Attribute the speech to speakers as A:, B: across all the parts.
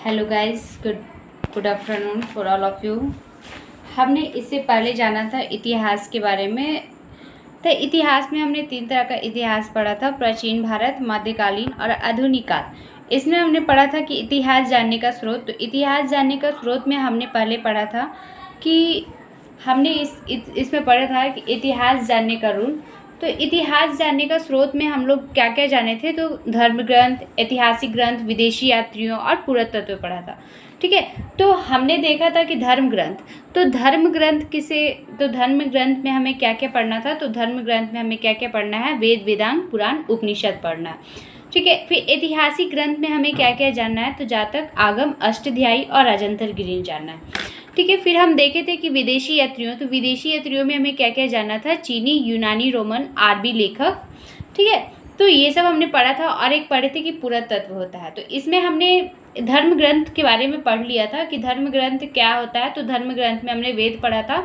A: Hello guys, good afternoon for all of you. हमने इससे पहले जाना था इतिहास के बारे में। तो इतिहास में हमने 3 तरह का इतिहास पढ़ा था: प्राचीन भारत, मध्यकालीन और आधुनिक काल। इसमें हमने पढ़ा था कि इतिहास जानने का स्रोत। तो इतिहास जानने का स्रोत में हमने पहले पढ़ा था कि हमने इसमें पढ़ा था कि इतिहास जानने का रूल। तो इतिहास जानने का स्रोत में हम लोग क्या क्या जाने थे, तो धर्म ग्रंथ, ऐतिहासिक ग्रंथ, विदेशी यात्रियों और पुरातत्व पढ़ा था। ठीक है, तो हमने देखा था कि धर्म ग्रंथ, तो धर्म ग्रंथ में हमें क्या क्या पढ़ना था। तो धर्म ग्रंथ में हमें क्या क्या पढ़ना है: वेद, वेदांग, पुराण, उपनिषद पढ़ना है। ठीक है, फिर ऐतिहासिक ग्रंथ में हमें क्या क्या जानना है, तो जातक, आगम, अष्टध्यायी और अजंतर गिरिन जानना है। ठीक है, फिर हम देखे थे कि विदेशी यात्रियों, तो विदेशी यात्रियों में हमें क्या क्या जानना था: चीनी, यूनानी, रोमन, अरबी लेखक। ठीक है, तो ये सब हमने पढ़ा था। और एक पढ़े थे कि पुरातत्व होता है। तो इसमें हमने धर्म ग्रंथ के बारे में पढ़ लिया था कि धर्म ग्रंथ क्या होता है। तो धर्म ग्रंथ में हमने वेद पढ़ा था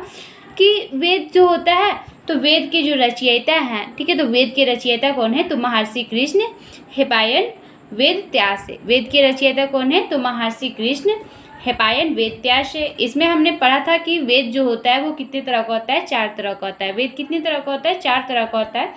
A: कि वेद जो होता है, तो वेद के जो रचयिता हैं, ठीक है, तो वेद के रचयिता कौन है, तो महर्षि कृष्ण, हेपायन, वेदव्यास है। वेद के रचयिता कौन है, तो महर्षि कृष्ण, हेपायन, वेदव्यास है। इसमें हमने पढ़ा था कि वेद जो होता है वो कितने तरह का होता है, 4 तरह का होता है। वेद कितने तरह का होता है, 4 तरह का होता है।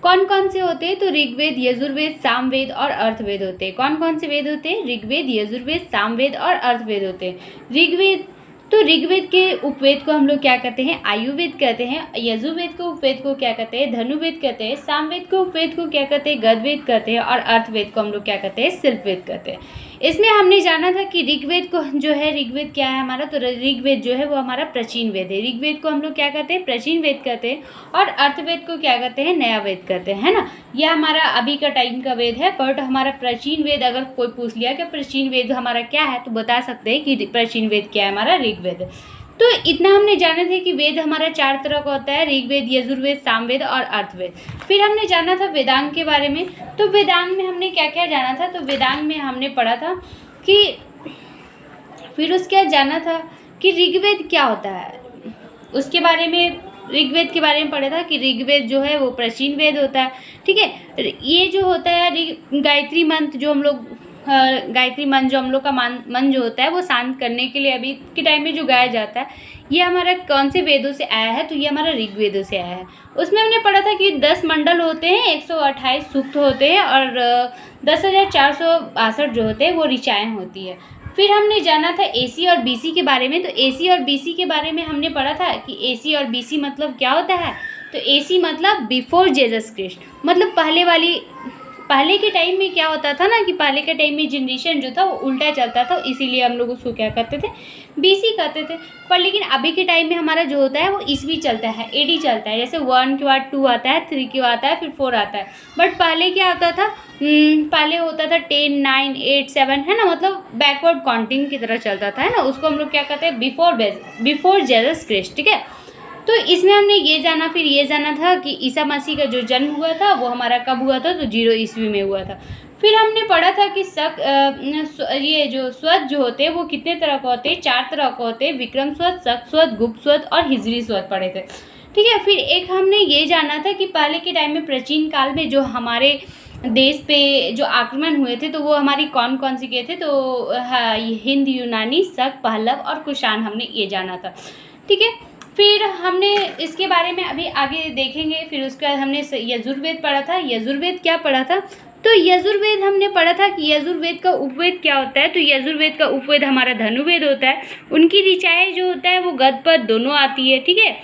A: कौन कौन से होते हैं, तो ऋग्वेद, यजुर्वेद, सामवेद और अर्थवेद होते हैं। कौन कौन से वेद होते हैं, ऋग्वेद, यजुर्वेद, सामवेद और अर्थवेद होते हैं। ऋग्वेद, तो ऋग्वेद के उपवेद को हम लोग क्या कहते हैं, आयुर्वेद कहते हैं। यजुर्वेद को उपवेद को क्या कहते हैं, धनुर्वेद कहते हैं। सामवेद को उपवेद को क्या कहते हैं, गदवेद कहते हैं। और अर्थवेद को हम लोग क्या कहते हैं, शिल्पवेद कहते हैं। इसमें हमने जाना था कि ऋग्वेद को जो है, ऋग्वेद क्या है हमारा, तो ऋग्वेद जो है वो हमारा प्राचीन वेद है। ऋग्वेद को हम लोग क्या कहते हैं, प्राचीन वेद कहते हैं। और अर्थवेद को क्या कहते हैं, नया वेद कहते हैं, है ना। यह हमारा अभी का टाइम का वेद है। बट हमारा प्राचीन वेद, अगर कोई पूछ लिया कि प्राचीन वेद हमारा क्या है, तो बता सकते हैं कि प्राचीन वेद क्या है, हमारा ऋग्वेद। तो इतना हमने जाने थे कि वेद हमारा 4 तरह का होता है: ऋग्वेद, यजुर्वेद, सामवेद और अर्थवेद। फिर हमने जाना था वेदांग के बारे में। तो वेदांग में हमने क्या क्या जाना था, तो वेदांग में हमने पढ़ा था कि फिर उसके बाद जाना था कि ऋग्वेद क्या होता है, उसके बारे में, ऋग्वेद के बारे में पढ़ा था कि ऋग्वेद जो है वो प्राचीन वेद होता है। ठीक है, ये जो होता है गायत्री मंत्र, जो हम लोग गायत्री मंत्र, जो हम लोग का मन जो होता है वो शांत करने के लिए अभी के टाइम में जो गाया जाता है, ये हमारा कौन से वेदों से आया है, तो ये हमारा ऋग्वेदों से आया है। उसमें हमने पढ़ा था कि 10 मंडल होते हैं, 128 सूक्त होते हैं और 10,462 जो होते हैं वो ऋचाएँ होती है। फिर हमने जाना था एसी और बीसी के बारे में। तो एसी और बीसी के बारे में हमने पढ़ा था कि एसी और बीसी मतलब क्या होता है। तो एसी मतलब बिफोर जीसस क्राइस्ट, मतलब पहले के टाइम में क्या होता था ना, कि पहले के टाइम में जनरेशन जो था वो उल्टा चलता था, इसीलिए हम लोग उसको क्या करते थे, बीसी कहते थे। पर लेकिन अभी के टाइम में हमारा जो होता है वो ईस्वी चलता है, एडी चलता है। जैसे 1 के बाद 2 आता है, 3 के बाद आता है, फिर 4 आता है। बट पहले क्या होता था, पहले होता था 10, 9, 8, 7, है ना, मतलब बैकवर्ड काउंटिंग की तरह चलता था, है ना। उसको हम लोग क्या कहते हैं, बिफोर जीसस क्राइस्ट। ठीक है, तो इसमें हमने ये जाना, फिर ये जाना था कि ईसा मसीह का जो जन्म हुआ था वो हमारा कब हुआ था, तो 0 ईस्वी में हुआ था। फिर हमने पढ़ा था कि ये जो स्वत जो होते हैं वो कितने तरह के होते हैं, 4 तरह के होते हैं: विक्रम स्वत, शक स्वत, गुप्त स्वत और हिजरी स्वत पढ़े थे। ठीक है, फिर एक हमने ये जाना था कि पहले के टाइम में, प्राचीन काल में, जो हमारे देश पे जो आक्रमण हुए थे तो वो हमारी कौन कौन सी किए थे, तो हाँ, हिंद, यूनानी, शक, पहलव और कुषाण, हमने ये जाना था। ठीक है, फिर हमने इसके बारे में अभी आगे देखेंगे। फिर उसके बाद हमने यजुर्वेद पढ़ा था। यजुर्वेद क्या पढ़ा था, तो यजुर्वेद हमने पढ़ा था कि यजुर्वेद का उपवेद क्या होता है। तो यजुर्वेद का उपवेद हमारा धनुर्वेद होता है। उनकी ऋचाएँ जो होता है वो गद पद दोनों आती है। ठीक है,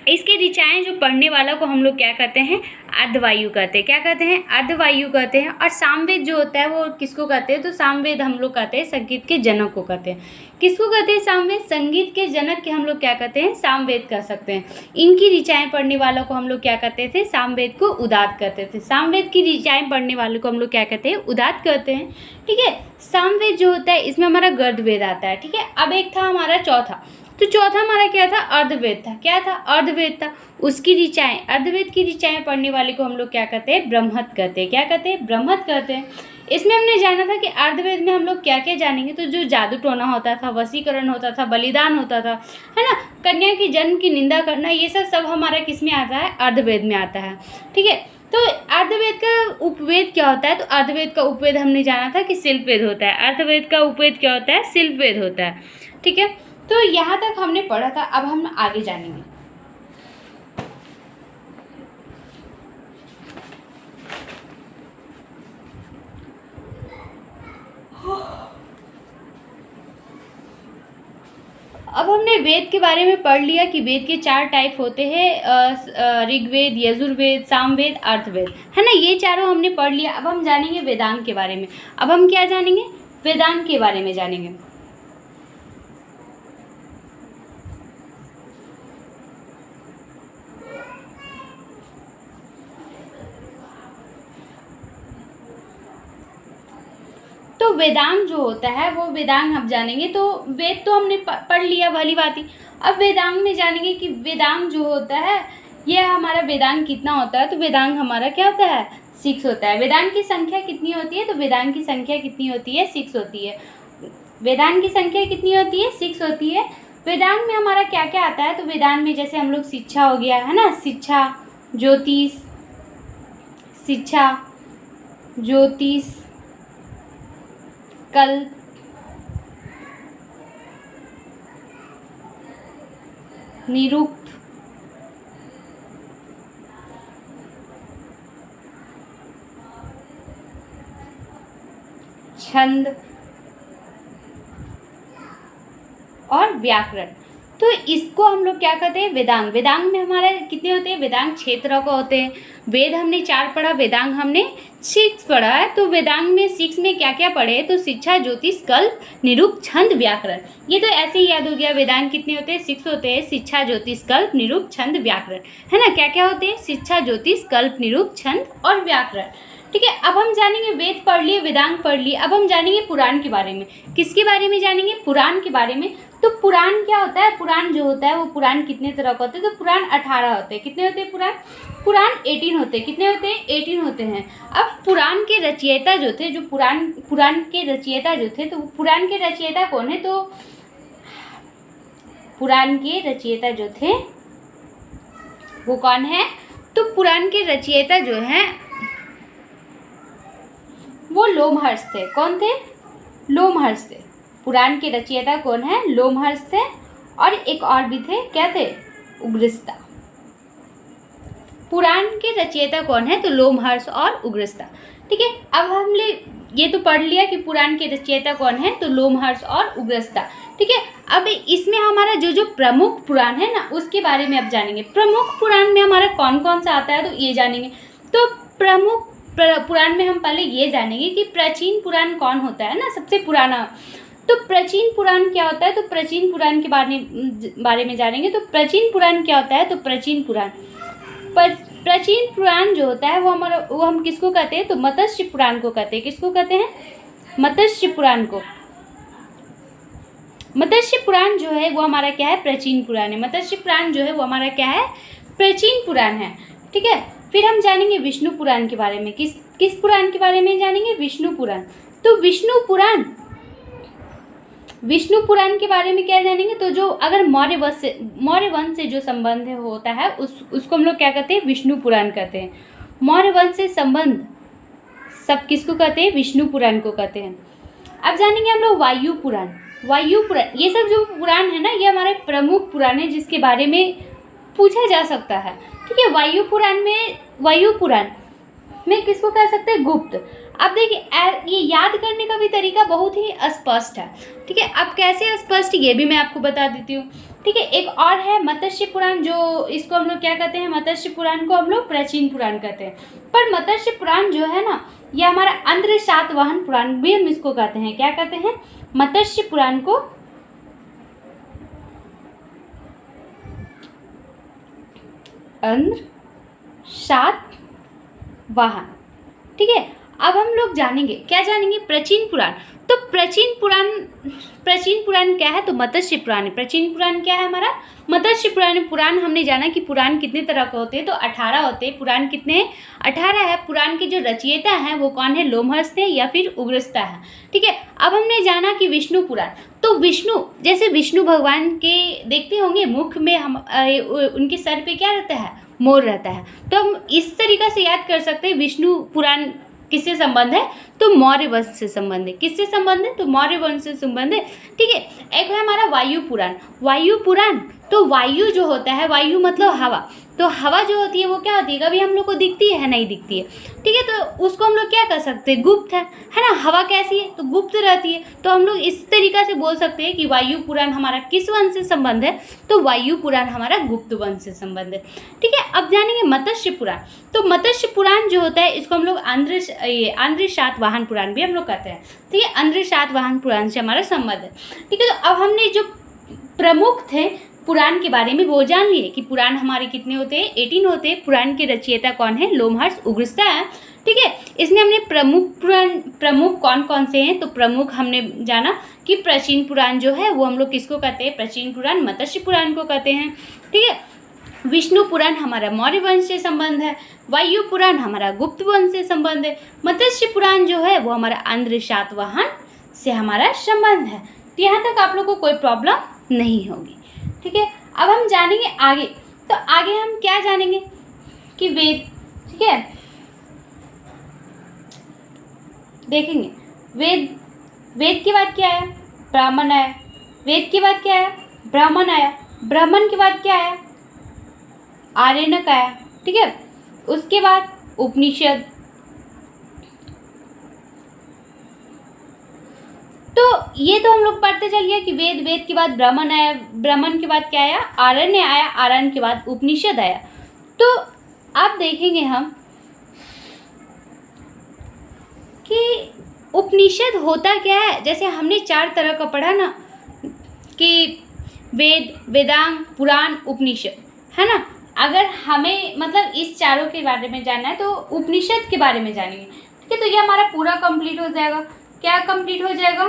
A: इसके ऋचाएँ जो पढ़ने वाला को हम लोग क्या कहते हैं, अर्धवायु कहते हैं। क्या कहते हैं, अर्धवायु कहते हैं। और सामवेद जो होता है वो किसको कहते हैं, तो सामवेद हम लोग कहते हैं संगीत के जनक को कहते हैं। किसको कहते हैं, सामवेद, संगीत के जनक के हम लोग क्या कहते हैं, सामवेद कह सकते हैं। इनकी ऋचाएँ पढ़ने वालों को हम लोग क्या कहते थे, सामवेद को उदात कहते थे। सामवेद की ऋचाएँ पढ़ने वालों को हम लोग क्या कहते हैं, उदात कहते हैं। ठीक है, सामवेद जो होता है इसमें हमारा गर्दवेद आता है। ठीक है, अब एक था हमारा चौथा, तो चौथा हमारा क्या था, अर्धवेद था। क्या था, अर्धवेद था। उसकी ऋचाएँ, अर्धवेद की ऋचाएँ पढ़ने वाले को हम लोग क्या कहते हैं, ब्रह्मत कहते हैं। क्या कहते हैं, ब्रह्मत कहते हैं। इसमें हमने जाना था कि अर्धवेद में हम लोग क्या क्या जानेंगे, तो जो जादू टोना होता था, वशीकरण होता था, बलिदान होता था, है ना, कन्या की जन्म की निंदा करना, ये सब हमारा किस में आता है, अर्धवेद में आता है। ठीक है, तो अर्थवेद का उपवेद क्या होता है? तो अर्थवेद का उपवेद हमने जाना था कि शिल्पवेद होता है। अर्थवेद का उपवेद क्या होता है? शिल्पवेद होता है। ठीक है, तो यहाँ तक हमने पढ़ा था। अब हम आगे जानेंगे। अब हमने वेद के बारे में पढ़ लिया कि वेद के 4 टाइप होते हैं, ऋग्वेद, यजुर्वेद, सामवेद, अर्थवेद, है ना। ये चारों हमने पढ़ लिया। अब हम जानेंगे वेदांग के बारे में। अब हम क्या जानेंगे? वेदांग के बारे में जानेंगे। तो वेदांग जो होता है वो वेदांग हम जानेंगे। तो वेद तो हमने पढ़ लिया, भली बात ही। अब वेदांग में जानेंगे कि वेदांग जो होता है ये हमारा वेदांग कितना होता है। तो वेदांग हमारा क्या होता है? 6 होता है। वेदांग की संख्या कितनी होती है? तो वेदांग की संख्या कितनी होती है? 6 होती है। वेदांग की संख्या कितनी होती है? 6 होती है। वेदांग में हमारा क्या क्या आता है? तो वेदांग में जैसे हम लोग शिक्षा हो गया, है ना, शिक्षा, ज्योतिष, शिक्षा, ज्योतिष, कल्प, निरुक्त, छंद और व्याकरण। तो इसको हम लोग क्या कहते हैं? वेदांग। वेदांग में हमारे कितने होते हैं? वेदांग 6 तरह के होते हैं। वेद हमने 4 पढ़ा, वेदांग हमने 6 पढ़ा है। तो वेदांग में 6 में क्या क्या पढ़े? तो शिक्षा, ज्योतिष, कल्प, निरुक्त, छंद, व्याकरण। ये तो ऐसे ही याद हो गया। वेदांग कितने होते हैं? 6 होते हैं। शिक्षा, ज्योतिष, कल्प, निरुक्त, छंद, व्याकरण, है ना। क्या क्या होते हैं? शिक्षा, ज्योतिष, कल्प, निरुक्त, छंद और व्याकरण। ठीक है, अब हम जानेंगे, वेद पढ़ लिए, वेदांग पढ़ लिए। अब हम जानेंगे पुराण के बारे में। किसके बारे में जानेंगे? पुराण के बारे में। तो पुराण क्या होता है? पुराण जो होता है वो पुराण कितने तरह का होते हैं? तो पुराण 18 होते हैं। कितने होते हैं पुराण? पुराण 18 होते हैं। कितने होते हैं? 18 होते हैं। अब पुराण के रचयिता जो थे, जो पुराण के रचयिता जो थे, तो पुराण के रचयिता कौन है? तो पुराण के रचयिता जो थे वो कौन है? तो पुराण के रचयिता जो हैं वो लोमहर्ष थे। कौन थे? लोमहर्ष थे। पुराण के रचयिता कौन है? लोमहर्ष थे। और एक और भी थे, क्या थे? उग्रस्ता। पुराण के रचयिता कौन है? तो लोमहर्ष और उग्रस्ता। ठीक है, अब हमने ये तो पढ़ लिया कि पुराण के रचयिता कौन है? तो लोमहर्ष और उग्रस्ता। ठीक है, अब इसमें हमारा जो प्रमुख पुराण है ना उसके बारे में अब जानेंगे। प्रमुख पुराण में हमारा कौन कौन सा आता है? तो ये जानेंगे। तो प्रमुख पुराण में हम पहले ये जानेंगे कि प्राचीन पुराण कौन होता है ना, सबसे पुराना। तो प्राचीन पुराण क्या होता है? तो प्राचीन पुराण के बारे में जानेंगे। तो प्राचीन पुराण क्या होता है? तो प्राचीन पुराण जो होता है वो हम किसको कहते हैं? तो मत्स्य पुराण को कहते हैं। किसको कहते हैं? मत्स्य पुराण को। मत्स्य पुराण जो है वो हमारा क्या है? प्राचीन पुराण है। मत्स्य पुराण जो है वो हमारा क्या है? प्राचीन पुराण है। ठीक है, फिर हम जानेंगे विष्णु पुराण के बारे में। किस पुराण के बारे में जानेंगे? विष्णु पुराण। तो विष्णु पुराण के बारे में क्या जानेंगे? तो जो अगर मौर्य वंश से जो संबंध होता है उसको हम लोग क्या कहते हैं? विष्णु पुराण कहते हैं। मौर्य वंश से संबंध सब किसको कहते हैं? विष्णु पुराण को कहते हैं। अब जानेंगे हम लोग वायु पुराण। ये सब जो पुराण है ना ये हमारे प्रमुख पुराण है जिसके बारे में पूछा जा सकता है। ठीक है, वायु पुराण में किसको कह सकते हैं? गुप्त। अब देखिए ये याद करने का भी तरीका बहुत ही स्पष्ट है। ठीक है, अब कैसे स्पष्ट ये भी मैं आपको बता देती हूँ। ठीक है, एक और है मत्स्य पुराण, जो इसको हम लोग क्या कहते हैं? मत्स्य पुराण को हम लोग प्राचीन पुराण कहते हैं। पर मत्स्य पुराण जो है ना ये हमारा अंध्र सातवाहन पुराण भी हम इसको कहते हैं। क्या कहते हैं? मत्स्य पुराण को अंध्र सातवाहन। ठीक है, अब हम लोग जानेंगे, क्या जानेंगे? प्राचीन पुराण। तो प्राचीन पुराण क्या है? तो मत्स्य पुराण है। प्राचीन पुराण क्या है हमारा? मत्स्य पुराण हमने जाना कि पुराण कितने तरह के होते हैं? तो 18 होते हैं। पुराण कितने हैं? 18 है। पुराण के जो रचयिता हैं वो कौन है? लोमहर्ष थे या फिर उग्रस्ता है। ठीक है, अब हमने जाना कि विष्णु पुराण। तो जैसे विष्णु भगवान के देखते होंगे मुख में हम उनके सर पे क्या रहता है? मोर रहता है। तो हम इस तरीक़ा से याद कर सकते हैं विष्णु पुराण किससे संबंध है, तो मौर्य वंश से संबंध है। किससे संबंध है, तो मौर्य वंश से संबंध है। ठीक है, एक है हमारा वायु पुराण। वायु पुराण, तो वायु जो होता है, वायु मतलब हवा, तो हवा जो होती है वो क्या होती है, कभी हम लोग को दिखती है नहीं दिखती है। ठीक है, तो उसको हम लोग क्या कर सकते हैं, गुप्त है ना। हवा कैसी है, तो गुप्त रहती है। तो हम लोग इस तरीक़ा से बोल सकते हैं कि वायु पुराण हमारा किस वंश से संबंध है, तो वायु पुराण हमारा गुप्त वंश से संबंध है। ठीक है, अब जानेंगे मत्स्य पुराण। तो मत्स्य पुराण जो होता है इसको हम लोग आंध्र सातवाहन पुराण भी हम लोग कहते हैं। ठीक है, आंध्र सातवाहन पुराण से हमारा संबंध है। ठीक है, तो अब हमने जो प्रमुख थे पुराण के बारे में वो जान लिए कि पुराण हमारे कितने होते हैं, 18 होते हैं। पुराण के रचयिता कौन है, लोमहर्ष उग्रस्ता है। ठीक है, इसमें हमने प्रमुख कौन कौन से हैं, तो प्रमुख हमने जाना कि प्राचीन पुराण जो है वो हम लोग किसको कहते हैं, प्राचीन पुराण मत्स्य पुराण को कहते हैं। ठीक है, विष्णु पुराण हमारा मौर्य वंश से संबंध है। वायु पुराण हमारा गुप्त वंश से संबंध है। मत्स्य पुराण जो है वो हमारा आंध्र सातवाहन से हमारा संबंध है। तो यहाँ तक आप लोग को कोई प्रॉब्लम नहीं होगी। ठीक है, अब हम जानेंगे आगे। तो आगे हम क्या जानेंगे कि वेद। ठीक है, देखेंगे वेद के बाद क्या आया, ब्राह्मण आया। वेद के बाद क्या आया, ब्राह्मण आया। ब्राह्मण के बाद क्या आया, आर्यनक आया। ठीक है, उसके बाद उपनिषद। तो ये तो हम लोग पढ़ते चलिए कि वेद के बाद ब्राह्मण आया, ब्राह्मण के बाद क्या आया, आरण्य आया, आरण्य के बाद उपनिषद आया। तो अब देखेंगे हम कि उपनिषद होता क्या है। जैसे हमने 4 तरह का पढ़ा ना कि वेद, वेदांग, पुराण, उपनिषद, है ना। अगर हमें मतलब इस चारों के बारे में जानना है तो उपनिषद के बारे में जानेंगे। ठीक है, तो ये हमारा पूरा कंप्लीट हो जाएगा। क्या कंप्लीट हो जाएगा,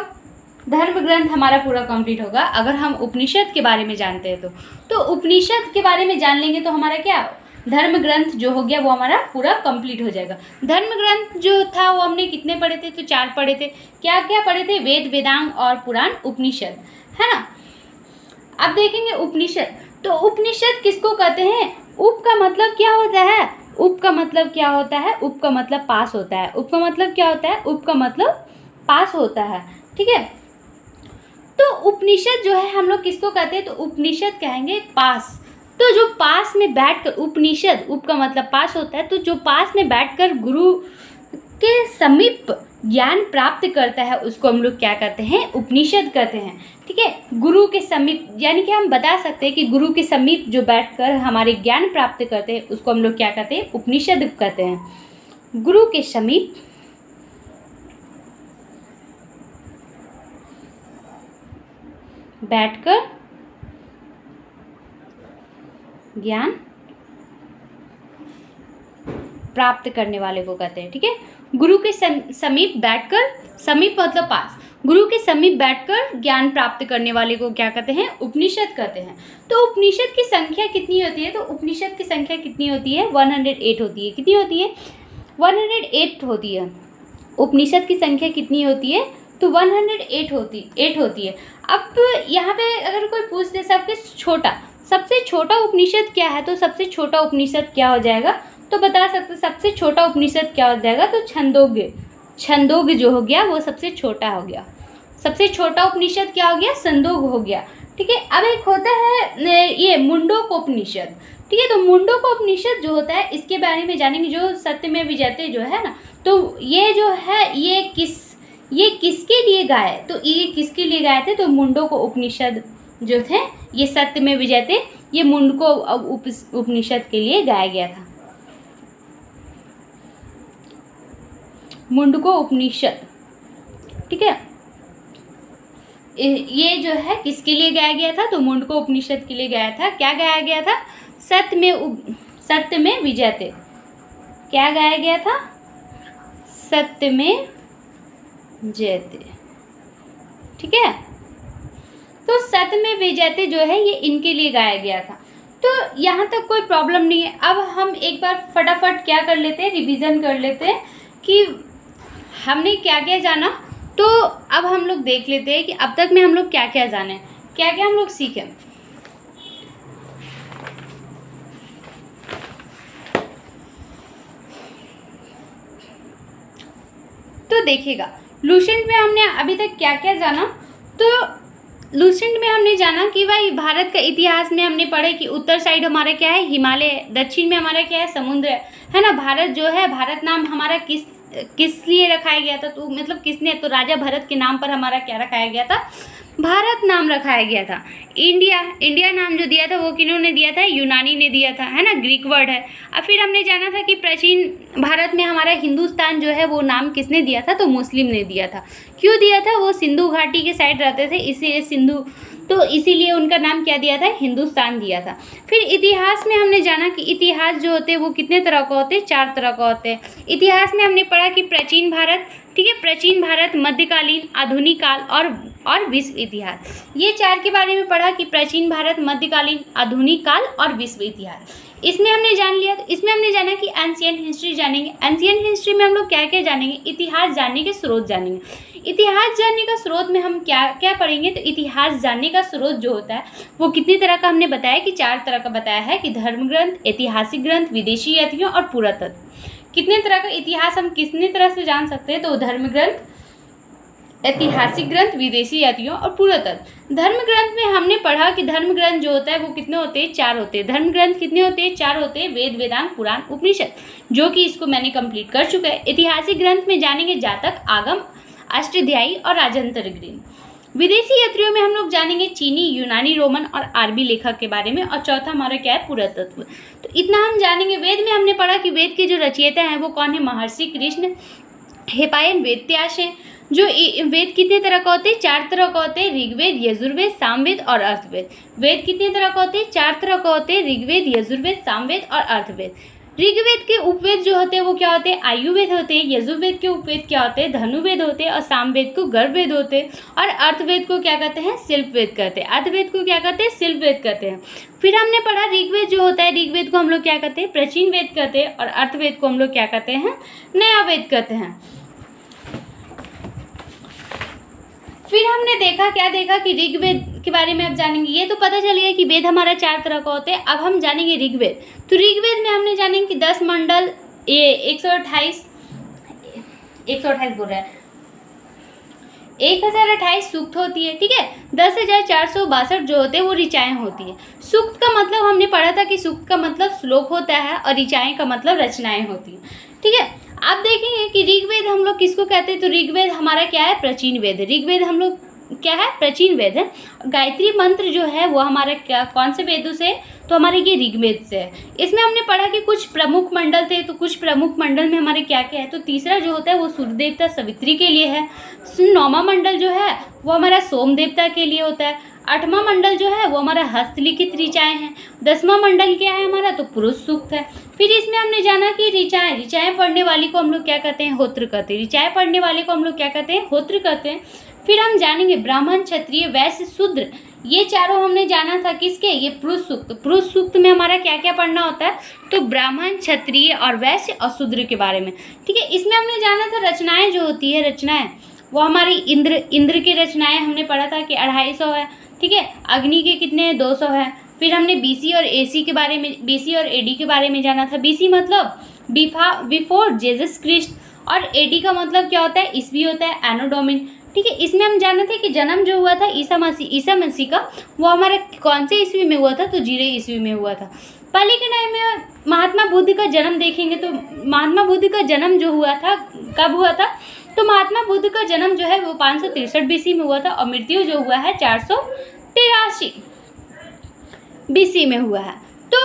A: धर्म ग्रंथ हमारा पूरा कंप्लीट होगा अगर हम उपनिषद के बारे में जानते हैं तो उपनिषद के बारे में जान लेंगे तो हमारा क्या, धर्म ग्रंथ जो हो गया वो हमारा पूरा कंप्लीट हो जाएगा। धर्म ग्रंथ जो था वो हमने कितने पढ़े थे, तो 4 पढ़े थे। क्या क्या पढ़े थे, वेद, वेदांग और पुराण, उपनिषद, है ना। अब देखेंगे उपनिषद। तो उपनिषद किसको कहते हैं, उप का मतलब क्या होता है, उप का मतलब क्या होता है, उप का मतलब पास होता है। उप का मतलब क्या होता है, उप का मतलब पास होता है। ठीक है, तो उपनिषद जो है हम लोग किसको कहते हैं, तो उपनिषद कहेंगे पास। तो जो पास में बैठकर, उपनिषद उप का मतलब पास होता है, तो जो पास में बैठकर गुरु के समीप ज्ञान प्राप्त करता है उसको हम लोग क्या कहते हैं, उपनिषद कहते हैं। ठीक है, गुरु के समीप, यानी कि हम बता सकते हैं कि गुरु के समीप जो बैठकर हमारे ज्ञान प्राप्त करते हैं उसको हम लोग क्या कहते हैं, उपनिषद कहते हैं। गुरु के समीप बैठकर ज्ञान प्राप्त करने वाले को कहते हैं। ठीक है, गुरु के समीप बैठकर, समीप मतलब पास, गुरु के समीप बैठकर ज्ञान प्राप्त करने वाले को क्या कहते हैं, उपनिषद कहते हैं। तो उपनिषद की संख्या कितनी होती है, तो उपनिषद की संख्या कितनी होती है, 108 होती है। कितनी होती है, 108 होती है। उपनिषद की संख्या कितनी होती है, तो 108 होती है। अब यहाँ पे अगर कोई पूछ दे सबसे छोटा उपनिषद क्या है, तो सबसे छोटा उपनिषद क्या हो जाएगा, तो बता सकते सबसे छोटा उपनिषद क्या हो जाएगा, तो छंदोग्य जो हो गया वो सबसे छोटा हो गया। सबसे छोटा उपनिषद क्या हो गया, छंदोग्य हो गया। ठीक है, अब एक होता है ये मुंडकोपनिषद। ठीक है, तो मुंडकोपनिषद जो होता है इसके बारे में जानेंगे। जो सत्यमेव विजयते जो है ना, तो ये जो है ये किसके लिए गाए, तो ये किसके लिए गाए थे, तो मुंडकोपनिषद जो थे ये सत्यमेव विजयते, ये मुंडको उपनिषद के लिए गाया गया था। मुंडको उपनिषद, ठीक है, ये जो है किसके लिए गाया गया था, तो मुंडको उपनिषद के लिए गाया था। क्या गाया गया था, सत्यमेव विजयते। क्या गाया गया था, सत्यमेव जयते। ठीक है, तो सत्यमेव विजयते जो है ये इनके लिए गाया गया था। तो यहाँ तक कोई प्रॉब्लम नहीं है। अब हम एक बार फटाफट क्या कर लेते हैं, रिवीजन कर लेते हैं कि हमने क्या क्या जाना। तो अब हम लोग देख लेते हैं कि अब तक में हम लोग क्या क्या जाने, क्या क्या हम लोग सीखे। देखिएगा। लूसेंट में हमने अभी तक क्या क्या जाना, तो लूसेंट में हमने जाना कि भाई भारत का इतिहास में हमने पढ़े कि उत्तर साइड हमारा क्या है, हिमालय, दक्षिण में हमारा क्या है, समुद्र है ना। भारत जो है, भारत नाम हमारा किस लिए रखाया गया था, तो मतलब किसने, तो राजा भरत के नाम पर हमारा क्या रखाया गया था, भारत नाम रखाया गया था। इंडिया नाम जो दिया था वो किन्होंने दिया था, यूनानी ने दिया था, है ना, ग्रीक वर्ड है। और फिर हमने जाना था कि प्राचीन भारत में हमारा हिंदुस्तान जो है वो नाम किसने दिया था, तो मुस्लिम ने दिया था। क्यों दिया था, वो सिंधु घाटी के साइड रहते थे, इसीलिए तो इसीलिए उनका नाम क्या दिया था, हिंदुस्तान दिया था। फिर इतिहास में हमने जाना कि इतिहास जो होते हैं वो कितने तरह का होते हैं, 4 तरह का होते हैं। इतिहास में हमने पढ़ा कि प्राचीन भारत, ठीक है, प्राचीन भारत, मध्यकालीन, आधुनिक काल और विश्व इतिहास। ये 4 के बारे में पढ़ा कि प्राचीन भारत, मध्यकालीन, आधुनिक काल और विश्व इतिहास। इसमें हमने जान लिया। तो इसमें हमने जाना कि एंशिएंट हिस्ट्री जानेंगे। एंशिएंट हिस्ट्री में हम लोग क्या क्या जानेंगे, इतिहास जानने के स्रोत जानेंगे। इतिहास जानने का स्रोत में हम क्या क्या पढ़ेंगे, तो इतिहास जानने का स्रोत जो होता है वो कितनी तरह का हमने बताया कि 4 तरह का बताया है कि धर्म ग्रंथ, ऐतिहासिक ग्रंथ, विदेशी यतियों और पुरातत्व। कितने तरह का इतिहास हम कितने तरह से जान सकते हैं, तो धर्म ग्रंथ, ऐतिहासिक ग्रंथ, विदेशी यतियों और पुरातत्व। धर्म ग्रंथ में हमने पढ़ा कि धर्म ग्रंथ जो होता है वो कितने होते हैं, 4 होते हैं। धर्म ग्रंथ कितने होते हैं, 4 होते हैं, वेद, वेदांग, पुराण, उपनिषद, जो कि इसको मैंने कंप्लीट कर चुका है। ऐतिहासिक ग्रंथ में जानेंगे जातक, आगम, अष्टाध्यायी और राजंत्र ग्रंथ। विदेशी यात्रियों में हम लोग जानेंगे चीनी, यूनानी, रोमन और अरबी लेखक के बारे में। और चौथा हमारा क्या है, पुरातत्व। तो इतना हम जानेंगे। वेद में हमने पढ़ा कि वेद के जो रचयिता हैं वो कौन है, महर्षि कृष्ण, हेपायन, वेदव्यास हैं। जो वेद कितने तरह का होते हैं, 4 तरह का होते हैं, ऋग्वेद, यजुर्वेद, सामवेद और अर्थवेद। वेद कितने तरह का होते हैं, 4 तरह का होते हैं, ऋग्वेद, यजुर्वेद, सामवेद और अर्थवेद। ऋग्वेद के उपवेद जो होते हैं वो क्या होते हैं, आयुर्वेद होते हैं। यजुर्वेद के उपवेद क्या होते हैं, धनुर्वेद होते हैं। और सामवेद को गर्भवेद होते हैं। और अर्थवेद को क्या कहते हैं, शिल्पवेद कहते हैं। अर्थवेद को क्या कहते हैं, शिल्पवेद कहते हैं। फिर हमने पढ़ा ऋग्वेद जो होता है, ऋग्वेद को हम लोग क्या कहते हैं, प्राचीन वेद कहते हैं। और अर्थवेद को हम लोग क्या कहते हैं, नया वेद कहते हैं। फिर हमने क्या देखा कि ऋग्वेद के बारे में अब जानेंगे। ये तो पता चल गया कि वेद हमारा 4 तरह का होते हैं। अब हम जानेंगे ऋग्वेद। तो ऋग्वेद में हमने जानेंगे कि 10 मंडल, 128 बोल रहा है, 1028 सूक्त होती है, ठीक है। 10,462 जो होते हैं वो ऋचाएँ होती है। सूक्त का मतलब हमने पढ़ा था कि सूक्त का मतलब श्लोक होता है और ऋचाएँ का मतलब रचनाएँ होती हैं, ठीक है। आप देखेंगे कि ऋग्वेद हम लोग किसको कहते हैं, तो ऋग्वेद हमारा क्या है, प्राचीन वेद है। ऋग्वेद हम लोग क्या है, प्राचीन वेद है। गायत्री मंत्र जो है वो हमारा क्या, कौन से वेदों से, तो हमारे ये ऋग्वेद से है। इसमें हमने पढ़ा कि कुछ प्रमुख मंडल थे, तो कुछ प्रमुख मंडल में हमारे क्या क्या है, तो तीसरा जो होता है वो सूर्य देवता सावित्री के लिए है। 9वां मंडल जो है वो हमारा सोम देवता के लिए होता है। 8वां मंडल जो है वो हमारा हस्तलिखित ऋचाएँ हैं। 10वां मंडल क्या है हमारा, तो पुरुष सूक्त है। फिर इसमें हमने जाना कि ऋचाएँ पढ़ने वाली को हम लोग क्या कहते हैं, होत्र कहते हैं। ऋचाएँ पढ़ने वाले को हम लोग क्या कहते हैं, होत्र कहते हैं। फिर हम जानेंगे ब्राह्मण, क्षत्रिय, वैश्य, शूद्र, ये चारों हमने जाना था किसके, ये पुरुष सूक्त। पुरुष सूक्त में हमारा क्या क्या पढ़ना होता है, तो ब्राह्मण, क्षत्रिय और वैश्य और शूद्र के बारे में, ठीक है। इसमें हमने जाना था रचनाएँ जो होती है, रचनाएँ वो हमारी इंद्र की रचनाएँ हमने पढ़ा था कि 250 है, ठीक है। अग्नि के कितने, 200 है। फिर हमने बीसी और एसी के बारे में, बीसी और एडी के बारे में जाना था। बीसी मतलब बिफोर जीसस क्राइस्ट, और एडी का मतलब क्या होता है, ईस्वी होता है, एनो डोमिनी, ठीक है। इसमें हम जाने थे कि जन्म जो हुआ था ईसा मसीह का, वो हमारा कौन से ईस्वी में हुआ था, तो 0 ईस्वी में हुआ था। पहले के टाइम में महात्मा बुद्ध का जन्म देखेंगे तो महात्मा बुद्ध का जन्म जो हुआ था, कब हुआ था, तो महात्मा बुद्ध का जन्म जो है वो 563 बीसी में हुआ था। और मृत्यु जो हुआ है 483 बीसी में हुआ है। तो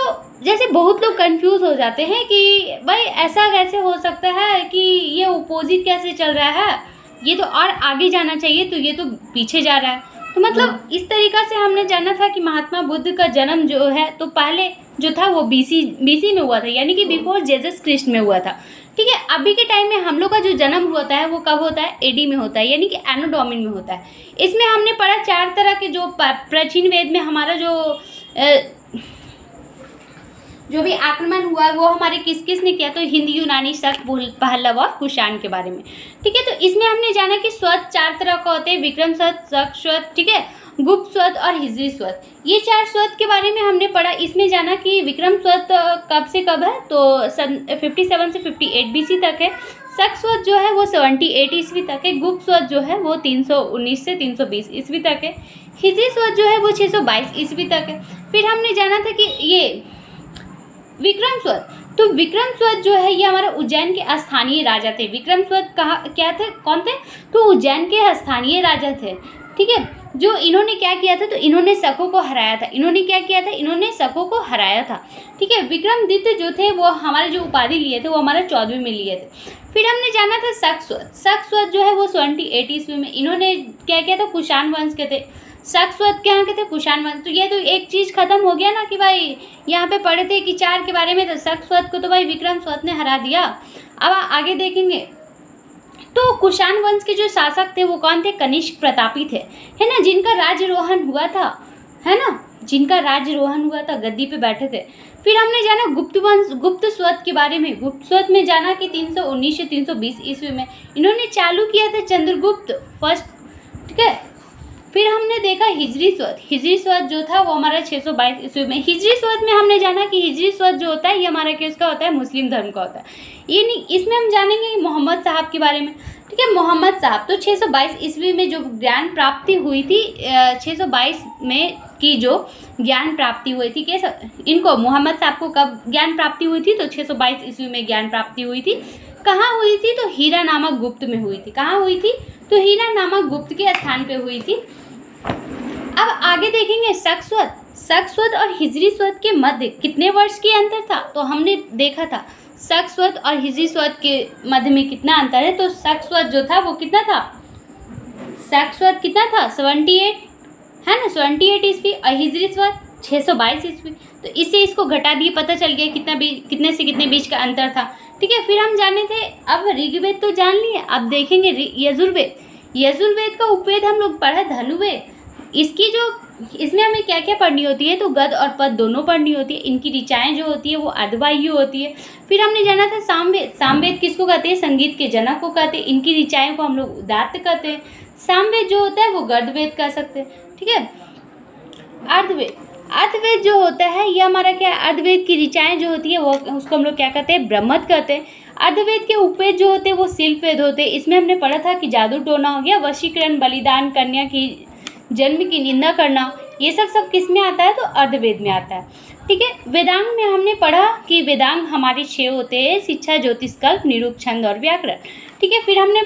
A: जैसे बहुत लोग कंफ्यूज हो जाते हैं कि भाई ऐसा कैसे हो सकता है कि ये अपोजिट कैसे चल रहा है, ये तो और आगे जाना चाहिए, तो ये तो पीछे जा रहा है। तो मतलब इस तरीक़ा से हमने जाना था कि महात्मा बुद्ध का जन्म जो है तो पहले जो था वो बीसी में हुआ था, यानी कि बिफोर जीसस क्राइस्ट में हुआ था, ठीक है। अभी के टाइम में हम लोग का जो जन्म होता है वो कब होता है, एडी में होता है, यानी कि एनो डोमिनी में होता है। इसमें हमने पढ़ा 4 तरह के, जो प्राचीन वेद में हमारा जो भी आक्रमण हुआ वो हमारे किस किस ने किया, तो हिंद, यूनानी, शक, पहलव और कुषाण के बारे में, ठीक है। तो इसमें हमने जाना कि स्वत 4 तरह का होते हैं, विक्रम स्वत, शक स्वत, ठीक है, गुप्त स्वत और हिजरी स्वत। ये 4 स्वत के बारे में हमने पढ़ा। इसमें जाना कि विक्रम स्वत कब से कब है, तो 57 से 58 बीसी तक है। शक जो है वो 78 ईस्वी तक है। गुप्त जो है वो 319 से 320 ईस्वी तक है। हिजरी जो है वो 622 ईस्वी तक है। फिर हमने जाना था कि ये विक्रम तो विक्रम जो है ये हमारा उज्जैन के स्थानीय राजा थे। विक्रम कहा क्या थे, कौन थे, तो उज्जैन के स्थानीय राजा थे। ठीक है, जो इन्होंने क्या किया था, तो इन्होंने शकों को हराया था। इन्होंने क्या किया था, इन्होंने शकों को हराया था। ठीक है, विक्रमादित्य जो थे वो हमारे जो उपाधि लिए थे वो हमारा 14वीं में लिए थे। फिर हमने जाना था शक जो है वो 78 ईस्वी में इन्होंने क्या किया था, कुषाण वंश के थे। शक क्या के थे, कुषाण वंश। तो ये तो एक चीज़ खत्म हो गया ना कि भाई यहाँ पे पढ़े थे कि 4 के बारे में, तो शक को तो भाई विक्रम ने हरा दिया। अब आगे देखेंगे तो कुषाण वंश के जो शासक थे वो कौन थे, कनिष्क प्रतापी थे, है ना, जिनका राज्यरोहण हुआ था, है ना, जिनका राज्यरोहण हुआ था, गद्दी पे बैठे थे। फिर हमने जाना गुप्त स्वत के बारे में। गुप्त स्वत में जाना कि 319 से 320 ईस्वी में इन्होंने चालू किया था चंद्रगुप्त फर्स्ट। ठीक है, फिर हमने देखा हिजरी स्वत जो था वो हमारा 622 ईस्वी में। हिजरी स्वत में हमने जाना कि हिजरी स्वत जो होता है ये हमारा किसका होता है, मुस्लिम धर्म का होता है। ये नहीं, इसमें हम जानेंगे मोहम्मद साहब के बारे में। ठीक है, मोहम्मद साहब तो 622 ईस्वी में जो ज्ञान प्राप्ति हुई थी, 622 में की जो ज्ञान प्राप्ति हुई थी, कैसे इनको मोहम्मद साहब को कब ज्ञान प्राप्ति हुई थी, तो 622 ईस्वी में ज्ञान प्राप्ति हुई थी। कहाँ हुई थी, तो हीरा नामक गुप्त में हुई थी। कहाँ हुई थी, तो हीरा नामक गुप्त के स्थान पे हुई थी। अब आगे देखेंगे शक और हिजरी स्वत के मध्य कितने वर्ष की अंतर था, तो हमने देखा था शक और हिजरी स्वत के मध्य में कितना अंतर है। तो शक जो था वो कितना था, शक कितना था 78, है ना, 78 ईस्वी, और हिजरी स्वत 622 ईस्वी। तो इससे इसको घटा दिए, पता चल गया कितने से कितने बीच का अंतर था। ठीक है, फिर हम जाने थे, अब ऋग्वेद तो जान लिए, अब देखेंगे यजुर्वेद का उपवेद हम लोग पढ़ा धनुर्वेद। इसकी जो इसमें हमें क्या क्या पढ़नी होती है, तो गद और पद दोनों पढ़नी होती है। इनकी ऋचाएँ जो होती है वो अर्धवायु होती है। फिर हमने जाना था सामवेद किसको कहते हैं, संगीत के जनक को कहते हैं। इनकी ऋचाएँ को हम लोग उदात्त कहते हैं। सामवेद जो होता है वो गद्यवेद कह सकते हैं। ठीक है, अर्थवेद जो होता है ये हमारा क्या है, अर्थवेद की ऋचाएँ जो होती है वो उसको हम लोग क्या कहते हैं, ब्रह्मद कहते हैं। अर्थवेद के उपवेद जो होते हैं वो शिल्पवेद होते हैं। इसमें हमने पढ़ा था कि जादू टोना हो गया, वशीकरण, बलिदान, कन्या की जन्म की निंदा करना, ये सब किस में आता है, तो अर्थवेद में आता है। ठीक है, वेदांग में हमने पढ़ा कि वेदांग हमारे 6 होते हैं, शिक्षा, ज्योतिष, कल्प, निरूप, छंद और व्याकरण। ठीक है, फिर हमने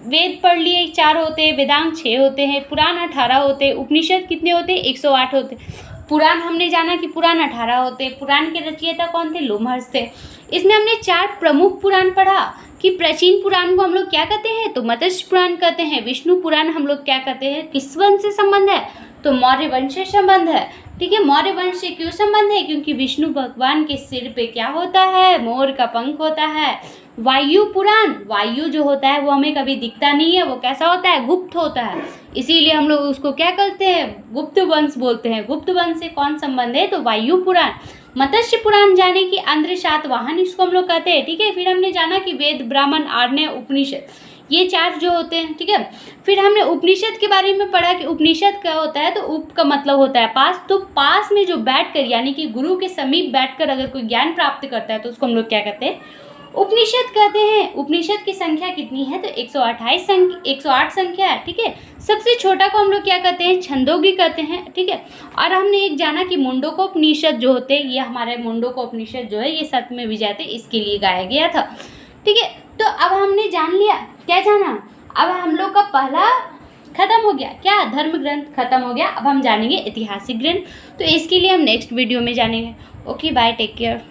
A: वेद पढ़ लिए 4 होते हैं, वेदांग 6 होते हैं, पुराण 18 होते हैं, उपनिषद कितने होते हैं, 108 होते हैं। पुराण हमने जाना कि पुराण 18 होते हैं। पुराण के रचयिता कौन थे, लोमहर्ष थे। इसमें हमने 4 प्रमुख पुराण पढ़ा कि प्राचीन पुराण को हम लोग क्या कहते हैं, तो मत्स्य पुराण कहते हैं। विष्णु पुराण हम लोग क्या कहते हैं, किस वंश से संबंध है, तो मौर्य वंश से संबंध है। ठीक है, मौर्य वंश से क्यों संबंध है, क्योंकि विष्णु भगवान के सिर पे क्या होता है, मोर का पंख होता है। वायु पुराण, वायु जो होता है वो हमें कभी दिखता नहीं है, वो कैसा होता है, गुप्त होता है, इसीलिए हम लोग उसको क्या कहते हैं, गुप्त वंश बोलते हैं। गुप्त वंश से कौन संबंध है, तो वायु पुराण। मत्स्य पुराण जाने की आंध्र सातवाहन इसको हम लोग कहते हैं। ठीक है, फिर हमने जाना कि वेद, ब्राह्मण, आर्य, उपनिषद, ये 4 जो होते हैं। ठीक है, फिर हमने उपनिषद के बारे में पढ़ा कि उपनिषद क्या होता है, तो उप का मतलब होता है पास। तो पास में जो बैठकर यानी कि गुरु के समीप बैठकर अगर कोई ज्ञान प्राप्त करता है तो उसको हम लोग क्या कहते हैं, उपनिषद कहते हैं। उपनिषद की संख्या कितनी है, तो 108 संख्या है। ठीक है, सबसे छोटा को हम लोग क्या कहते हैं, छंदोगी कहते हैं। ठीक है, और हमने एक जाना कि मुंडकोपनिषद जो होते हैं, ये हमारे मुंडकोपनिषद जो है ये सत्यमेव जयते इसके लिए गाया गया था। ठीक है, तो अब हमने जान लिया, क्या जाना, अब हम लोग का पहला खत्म हो गया, क्या, धर्म ग्रंथ खत्म हो गया। अब हम जानेंगे ऐतिहासिक ग्रंथ, तो इसके लिए हम नेक्स्ट वीडियो में जानेंगे। Okay, bye, take care.